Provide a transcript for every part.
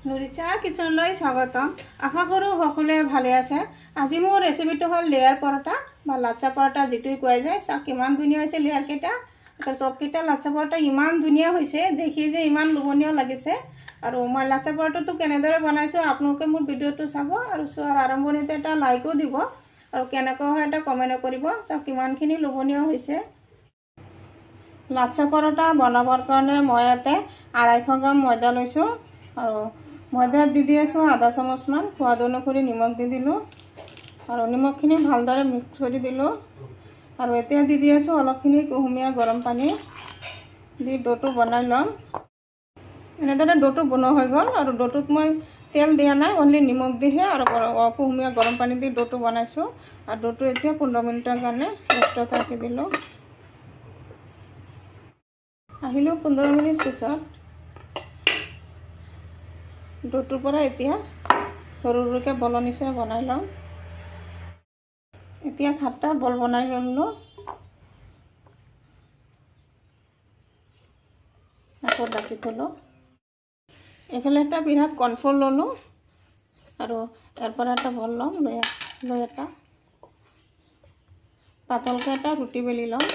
নুৰিচা কিচেনলৈ স্বাগতম। আশা কৰোঁ সকলোৱে ভালে আছে। আজি মোৰ ৰেচিপিটো হ'ল লেয়াৰ পৰঠা বা লাচ্ছা পৰঠা যিটো কোৱা যায়। চাওক কিমান ধুনীয়া হৈছে লেয়াৰকেইটা। চবকেইটা লাচ্ছা পৰঠা ইমান ধুনীয়া হৈছে, দেখি যে ইমান লোভনীয় লাগিছে। আৰু মই লাচ্ছা পৰঠাটো কেনেদৰে বনাইছোঁ আপোনালোকে মোৰ ভিডিঅ'টো চাব আৰু চোৱাৰ আৰম্ভণিতে এটা লাইকো দিব আৰু কেনেকুৱা হয় এটা কমেণ্ট কৰিব। চাওক কিমানখিনি লোভনীয় হৈছে। লাচ্ছা পৰঠা বনাবৰ কাৰণে মই ইয়াতে 250 গ্ৰাম ময়দা লৈছোঁ আৰু ময়দাত দি আছোঁ আধা চামুচমান। সোৱাদ অনুসৰি নিমখ দি দিলোঁ আৰু নিমখখিনি ভালদৰে মিক্স কৰি দিলোঁ আৰু এতিয়া দি আছোঁ অলপখিনি কুহুমীয়া গৰম পানী দি ডোটো বনাই ল'ম। এনেদৰে ডোটো বনোৱা হৈ গ'ল আৰু ডোটোত মই তেল দিয়া নাই, অনলি নিমখ দিহে আৰু কুহুমীয়া গৰম পানী দি ডোটো বনাইছোঁ আৰু ডোটো এতিয়া 15 মিনিটৰ কাৰণে ৰেষ্টত ৰাখি দিলোঁ। আহিলোঁ 15 মিনিট পিছত। ডোটোৰ পৰা এতিয়া সৰু সৰুকৈ বলৰ নিচিনা বনাই লওঁ। এতিয়া 7টা বল বনাই ল'লোঁ। আকৌ ঢাকি থলোঁ। এইফালে এটা বিৰাট কৰ্ণফ্ল'ৰ ল'লোঁ আৰু ইয়াৰ পৰা এটা বল ল'ম। লৈ এটা পাতলকৈ এটা ৰুটি বেলি ল'ম।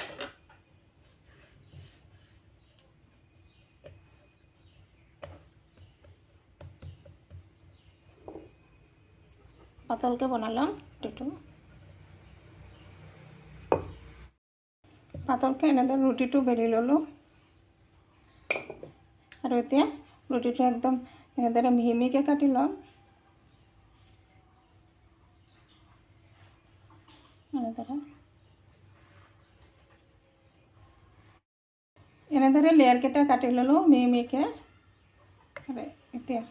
পাতলকৈ বনালাম ৰুটিটো। পাতলকৈ এনেদৰে ৰুটিটো বেলি ল'লোঁ আৰু এতিয়া ৰুটিটো একদম এনেদৰে মিহি মিহিকৈ কাটি ল'ম। এনেদৰে লেয়াৰকেইটা কাটি ল'লোঁ মিহি মিহিকৈ। এতিয়া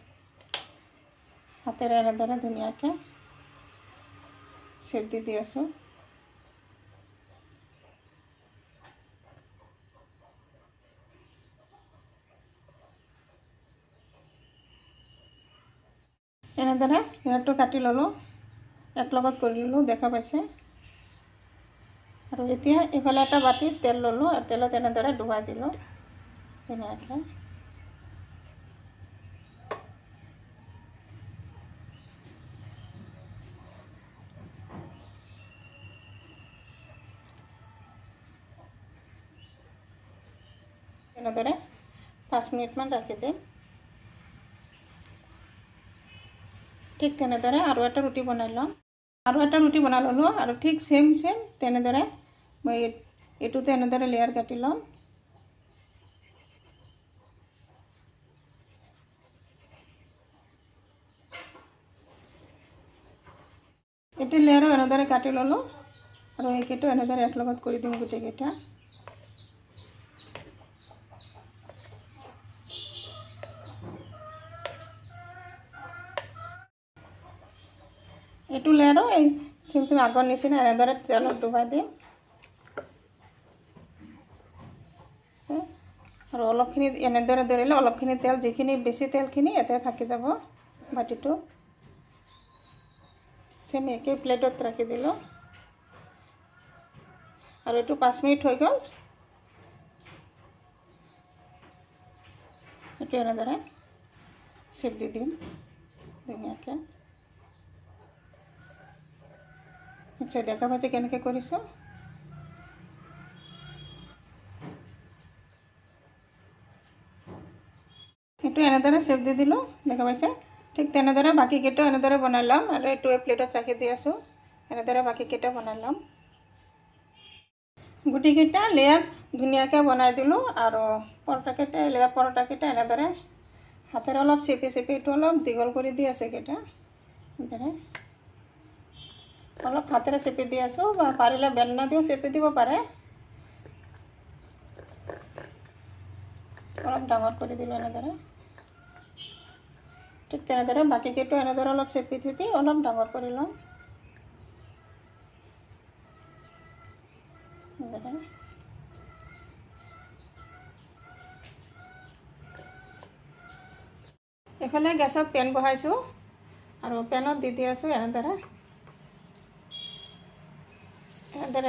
হাতেৰে এনেদৰে ধুনীয়াকৈ শ্বেপ দি আছোঁ। এনেদৰে লেয়াৰটো কাটি ল'লোঁ, একলগত কৰি ল'লোঁ, দেখা পাইছে। আৰু এতিয়া এইফালে এটা বাটিত তেল ল'লোঁ আৰু তেলত এনেদৰে ডুবাই দিলোঁ ধুনীয়াকৈ। এনেদৰে 5 মিনিটমান ৰাখি দিম। ঠিক তেনেদৰে আৰু এটা ৰুটি বনাই ল'ম। আৰু এটা ৰুটি বনাই ল'লোঁ আৰু ঠিক চেম তেনেদৰে মই এইটোতে এনেদৰে লেয়াৰ কাটি ল'ম। এইটো লেয়াৰো এনেদৰে কাটি ল'লোঁ আৰু এইকেইটা এনেদৰে একলগত কৰি দিম গোটেইকেইটা। এইটো লেয়াৰো এই চেম আগৰ নিচিনা এনেদৰে তেলত ডুবাই দিম আৰু অলপখিনি এনেদৰে ধৰিলে অলপখিনি তেল, যিখিনি বেছি তেলখিনি ইয়াতে থাকি যাব বাটিটো। চেম একে প্লেটত ৰাখি দিলোঁ আৰু এইটো 5 মিনিট হৈ গ'ল। এইটো এনেদৰে শ্বেপ দি দিম ধুনীয়াকৈ। নিশ্চয় দেখা পাইছে কেনেকৈ কৰিছোঁ। এইটো এনেদৰে শ্বেপ দি দিলোঁ, দেখা পাইছে। ঠিক তেনেদৰে বাকীকেইটাও এনেদৰে বনাই ল'ম আৰু এইটো প্লেটত ৰাখি দি আছোঁ। এনেদৰে বাকীকেইটা বনাই ল'ম। গোটেইকেইটা লেয়াৰ ধুনীয়াকৈ বনাই দিলোঁ আৰু লেয়াৰ পৰঠাকেইটা এনেদৰে হাতেৰে অলপ চেপি এইটো অলপ দীঘল কৰি দি আছে কেইটা। এনেদৰে অলপ হাতেৰে চেপি দি আছোঁ বা পাৰিলে বেলনা দিও চেপি দিব পাৰে। অলপ ডাঙৰ কৰি দিলোঁ এনেদৰে। ঠিক তেনেদৰে বাকীকেইটা এনেদৰে অলপ চেপি থুপি অলপ ডাঙৰ কৰি ল'ম। এইফালে গেছত পেন বহাইছোঁ আৰু পেনত দি আছোঁ এনেদৰে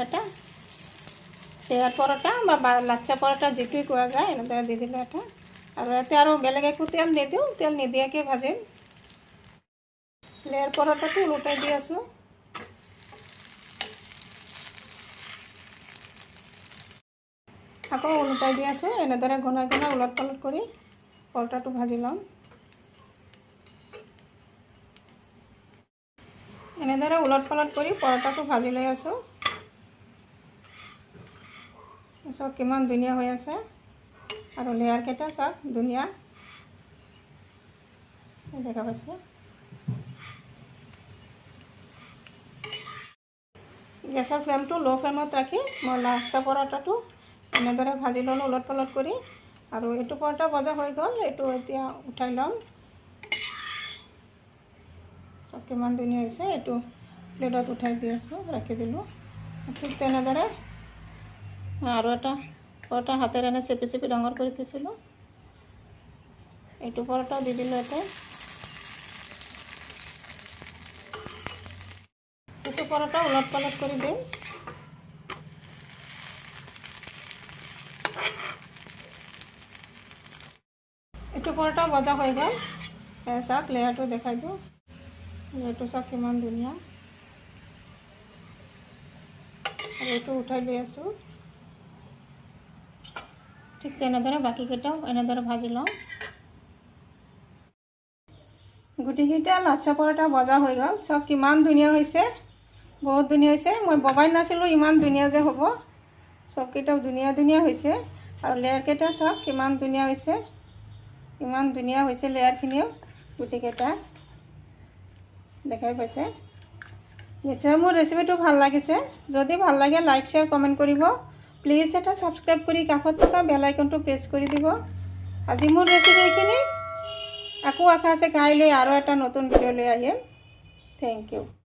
এটা লেয়াৰ পৰঠা বা লাচ্ছা পৰঠা যিটোৱে কোৱা যায়। এনেদৰে দি দিলোঁ এটা আৰু ইয়াতে আৰু বেলেগ একো তেল নিদিওঁ, তেল নিদিয়াকৈ ভাজিম। লেয়াৰ পৰঠাটো ওলটাই দি আছোঁ। আকৌ ওলটাই দি আছোঁ। এনেদৰে ঘনাই ঘনাই ওলট পালট কৰি পৰঠাটো ভাজি ল'ম। এনেদৰে ওলট পালট কৰি পৰঠাটো ভাজি লৈ আছোঁ। চাওক কিমান ধুনীয়া হৈ আছে, আৰু লেয়াৰকেইটা চাওক ধুনীয়া দেখা পাইছে। গেছৰ ফ্লেমটো ল' ফ্লেমত ৰাখি মই লাচ্ছা পৰঠাটো এনেদৰে ভাজি ল'লোঁ ওলট পালট কৰি। আৰু এইটো পৰঠা ভজা হৈ গ'ল, এইটো এতিয়া উঠাই ল'ম। চাওক কিমান ধুনীয়া হৈছে। এইটো প্লেটত উঠাই দি আছোঁ, ৰাখি দিলোঁ। ঠিক তেনেদৰে আৰু এটা পৰঠা হাতেৰে এনে চেপি চেপি ডাঙৰ কৰি থৈছিলোঁ, এইটো পৰঠাও দি দিলোঁ ইয়াতে। এইটো পৰঠা ওলট পালট কৰি দিম। এইটো পৰঠা ভজা হৈ গ'ল। চাওক লেয়াৰটো দেখাই দিওঁ। লেয়াৰটো চাওক কিমান ধুনীয়া। আৰু এইটো উঠাই লৈ আছোঁ। ঠিক তেনেদৰে বাকীকেইটাও এনেদৰে ভাজি লওঁ। গোটেইকেইটা লাচ্ছা পৰঠা ভজা হৈ গ'ল। চাওক কিমান ধুনীয়া হৈছে, বহুত ধুনীয়া হৈছে। মই ভবাই নাছিলোঁ ইমান ধুনীয়া যে হ'ব। চবকেইটাও ধুনীয়া ধুনীয়া হৈছে, আৰু লেয়াৰকেইটা চাওক কিমান ধুনীয়া হৈছে, ইমান ধুনীয়া হৈছে লেয়াৰখিনিও গোটেইকেইটা দেখাই পাইছে। নিশ্চয় মোৰ ৰেচিপিটো ভাল লাগিছে। যদি ভাল লাগে লাইক শ্বেয়াৰ কমেণ্ট কৰিব। প্লিজ এটা ছাবস্ক্ৰাইব কৰি কাষত থকা বেল আইকনটো প্ৰেছ কৰি দিব। আজি মোৰ ৰেচিপি এইখিনি। আকৌ আশা আছে কাইলৈ আৰু এটা নতুন ভিডিঅ' লৈ আহিম। Thank U.